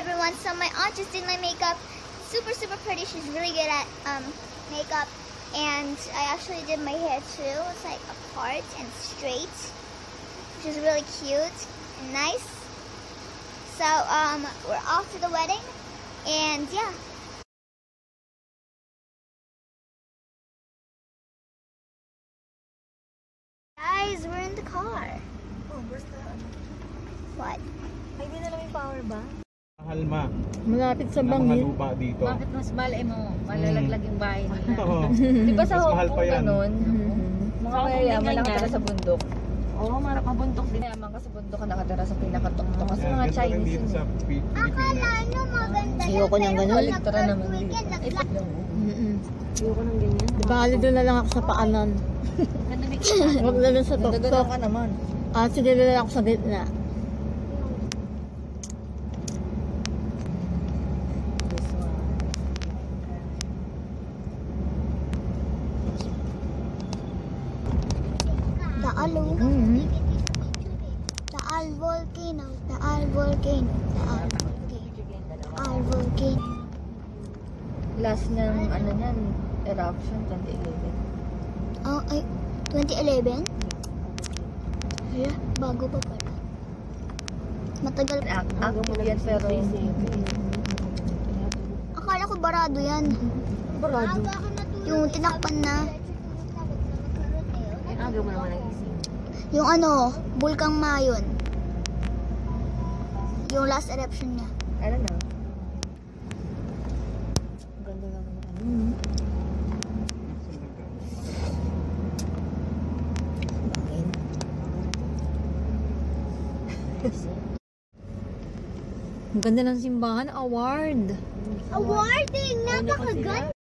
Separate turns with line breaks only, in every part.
everyone. So my aunt just did my makeup. Super pretty. She's really good at makeup. And I actually did my hair too. It's like apart and straight, which is really cute and nice. So we're off to the wedding, and yeah. Guys, we're in the car.
Oh, where's the
What?
Ay, di na lang yung power ba?
Mahal ma.
Malapit sa
Ng mga
bangin.
lupa dito.
Bakit mas malay mo? Malalaglag yung bahay nila.
Oo.
Di ba sa
Mas
Hong
mahal
Kong
pa yan.
ganun? Mga
Sa Hong Kong
mayayaman
din
nakatira
ganyan.
sa bundok. Oo, marang kabundok din. Mayaman ka sa bundok ka nakatira sa pinakatuktok. Kasi mga
Ganito rin
Chinese
dito
yun.
sa Pilipinas.
Ano maganda
Ayoko ng ganun.
Baliktara naman dito. Ay, ayoko ng ganyan.
Di ba, doon na lang ako sa paanan.
Ganda ni
Huwag na lang sa
Nagagalaw
tuktok.
ka naman.
Sige na lang ako sa gitna.
This one.
Taalo. Taal volcano. Taal volcano. Taal volcano.
Last ng ano niyan, eruption 2011.
Oh, ay, 2011? Hala, bago pa pala. Matagal.
Active yan pero
Akala ko barado yan.
barado.
Yung tinakpan na.
Yung agaw mo naman nagising.
Yung ano, Bulkang Mayon. Yung last eruption niya.
Ano na? Ganda naman yung ano.
Ang ganda ng simbahan. Award.
Awarding! Napakaganda!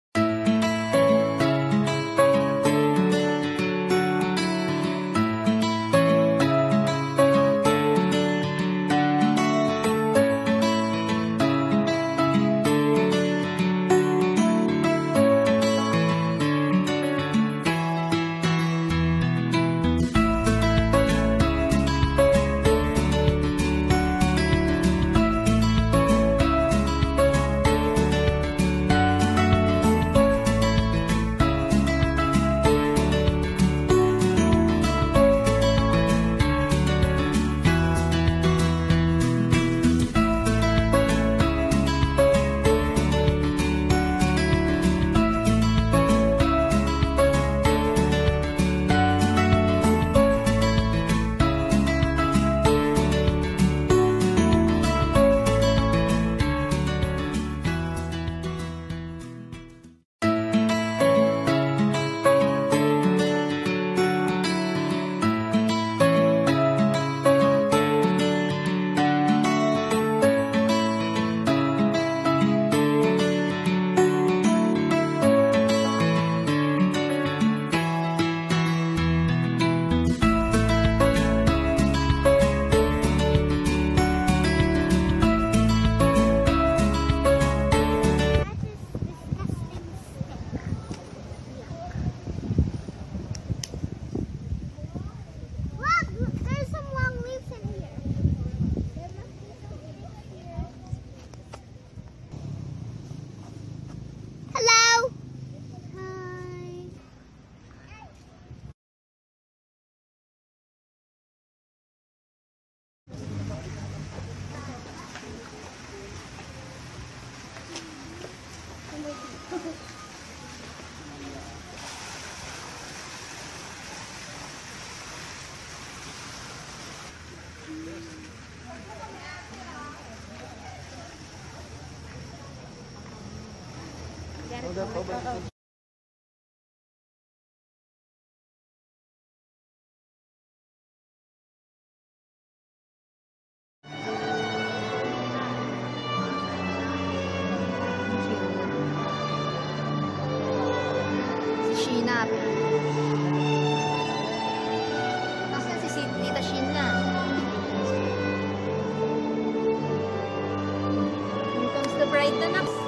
Sheena. Nasaan si Tita Sheena? Here comes the bride na, Nax.